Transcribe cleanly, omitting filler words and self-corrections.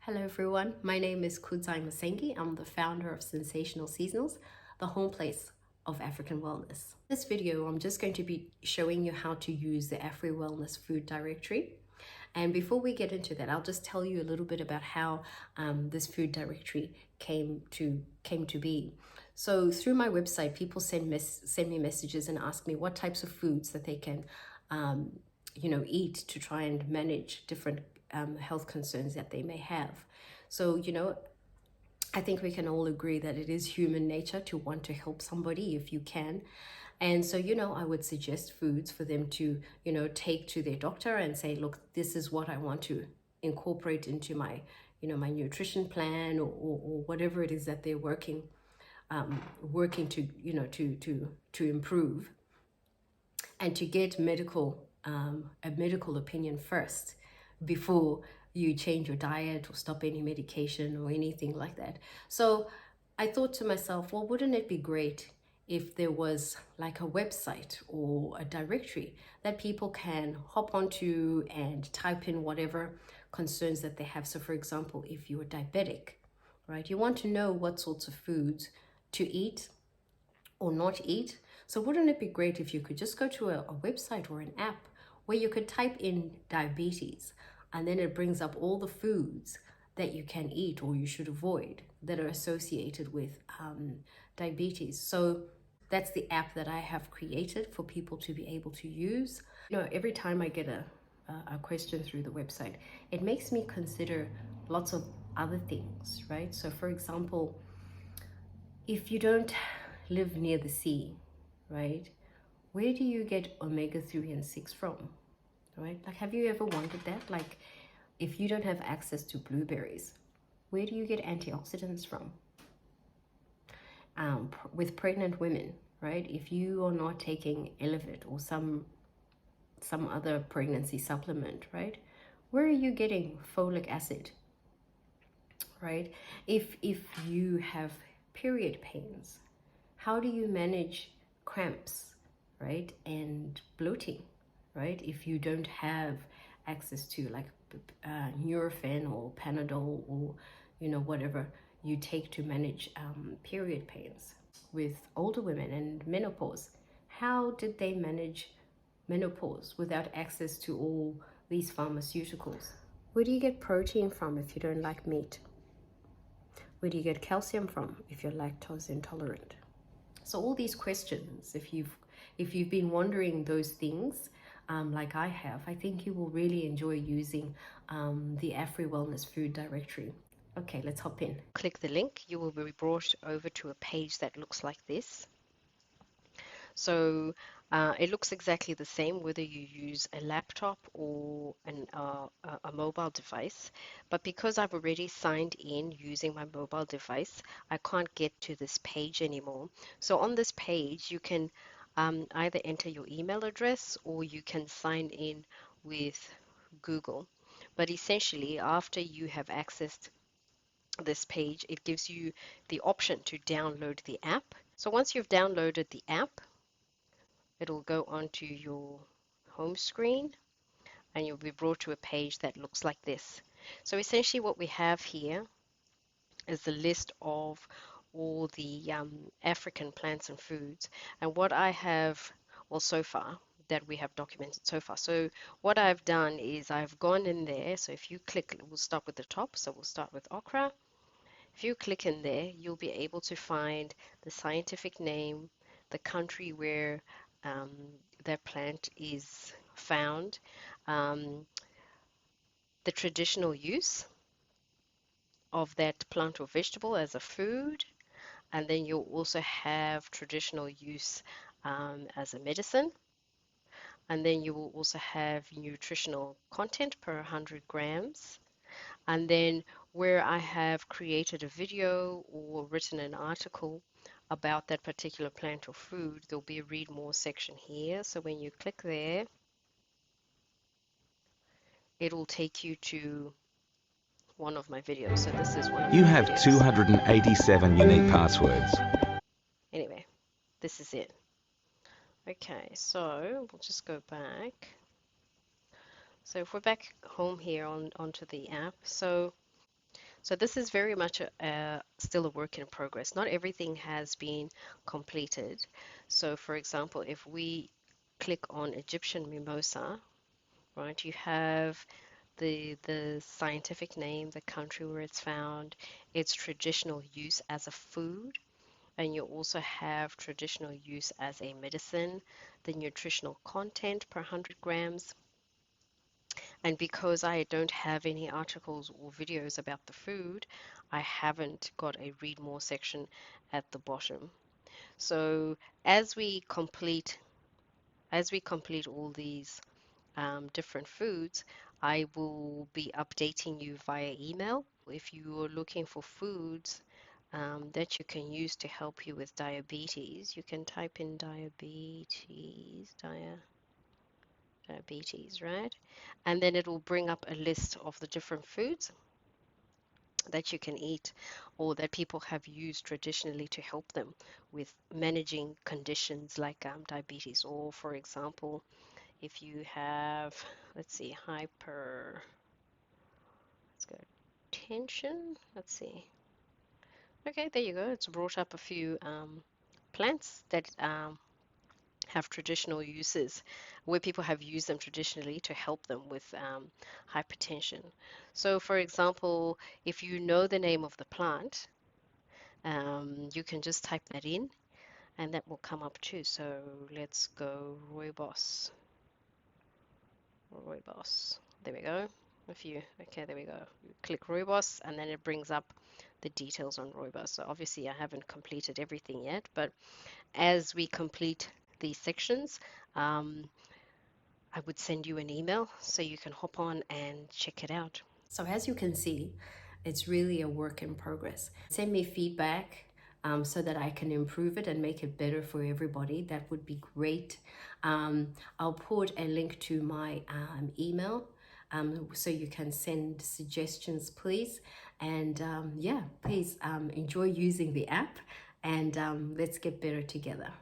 Hello everyone, my name is Kudzai Masengi. I'm the founder of Sensational Seasonals, the home place of African wellness. In this video, I'm just going to be showing you how to use the AfriWellness Food Directory. And before we get into that, I'll just tell you a little bit about how this food directory came to be. So through my website, people send me messages and ask me what types of foods that they can eat to try and manage different health concerns that they may have. So, I think we can all agree that it is human nature to want to help somebody if you can. And so, I would suggest foods for them to, take to their doctor and say, look, this is what I want to incorporate into my, my nutrition plan or whatever it is that they're working to, to improve, and to get a medical opinion first before you change your diet or stop any medication or anything like that. So I thought to myself, well, wouldn't it be great if there was like a website or a directory that people can hop onto and type in whatever concerns that they have. So for example, if you're diabetic, right, you want to know what sorts of foods to eat or not eat. So wouldn't it be great if you could just go to a website or an app where you could type in diabetes, and then it brings up all the foods that you can eat or you should avoid that are associated with diabetes. So that's the app that I have created for people to be able to use. Every time I get a question through the website, it makes me consider lots of other things, right? So for example, if you don't live near the sea, right, where do you get omega-3 and 6 from, right? Like, have you ever wondered that? Like, if you don't have access to blueberries, where do you get antioxidants from? With pregnant women, right, if you are not taking Elevate or some other pregnancy supplement, right, where are you getting folic acid, right? If you have period pains, how do you manage cramps, right, and bloating, right, if you don't have access to like Nurofen or Panadol or whatever you take to manage period pains? With older women and menopause, how did they manage menopause without access to all these pharmaceuticals? Where do you get protein from if you don't like meat? Where do you get calcium from if you're lactose intolerant? So all these questions, if you've been wondering those things, like I have, I think you will really enjoy using the AfriWellness Food Directory. Okay, let's hop in. Click the link, you will be brought over to a page that looks like this. So it looks exactly the same whether you use a laptop or a mobile device, but because I've already signed in using my mobile device, I can't get to this page anymore. So on this page, you can either enter your email address or you can sign in with Google. But essentially, after you have accessed this page, it gives you the option to download the app. So once you've downloaded the app, it'll go onto your home screen and you'll be brought to a page that looks like this. So essentially what we have here is the list of all the African plants and foods, and what I have, well, so far that we have documented so far. So what I've done is I've gone in there. So if you click, we'll start with the top. So we'll start with okra. If you click in there, you'll be able to find the scientific name, the country where that plant is found, um, the traditional use of that plant or vegetable as a food, and then you'll also have traditional use as a medicine. And then you will also have nutritional content per 100 grams. And then where I have created a video or written an article about that particular plant or food, there'll be a read more section here. So when you click there, it'll take you to one of my videos. So this is one of You my have videos. 287 unique passwords. Anyway, this is it. Okay, so we'll just go back. So if we're back home here onto the app, so So this is very much still a work in progress. Not everything has been completed. So for example, if we click on Egyptian mimosa, right, you have the scientific name, the country where it's found, its traditional use as a food, and you also have traditional use as a medicine, the nutritional content per 100 grams. And because I don't have any articles or videos about the food, I haven't got a read more section at the bottom. So as we complete all these different foods, I will be updating you via email. If you are looking for foods that you can use to help you with diabetes, you can type in diabetes, right? And then it will bring up a list of the different foods that you can eat or that people have used traditionally to help them with managing conditions like diabetes. Or, for example, if you have, let's see, let's go, tension, let's see. Okay, there you go. It's brought up a few plants that have traditional uses, where people have used them traditionally to help them with hypertension. So, for example, if you know the name of the plant, you can just type that in and that will come up too. So let's go rooibos. Rooibos. There we go. Okay, there we go. You click rooibos and then it brings up the details on rooibos. So obviously I haven't completed everything yet, but as we complete these sections, I would send you an email so you can hop on and check it out. So as you can see, it's really a work in progress. Send me feedback so that I can improve it and make it better for everybody. That would be great. I'll put a link to my email so you can send suggestions, please. And yeah, please enjoy using the app and let's get better together.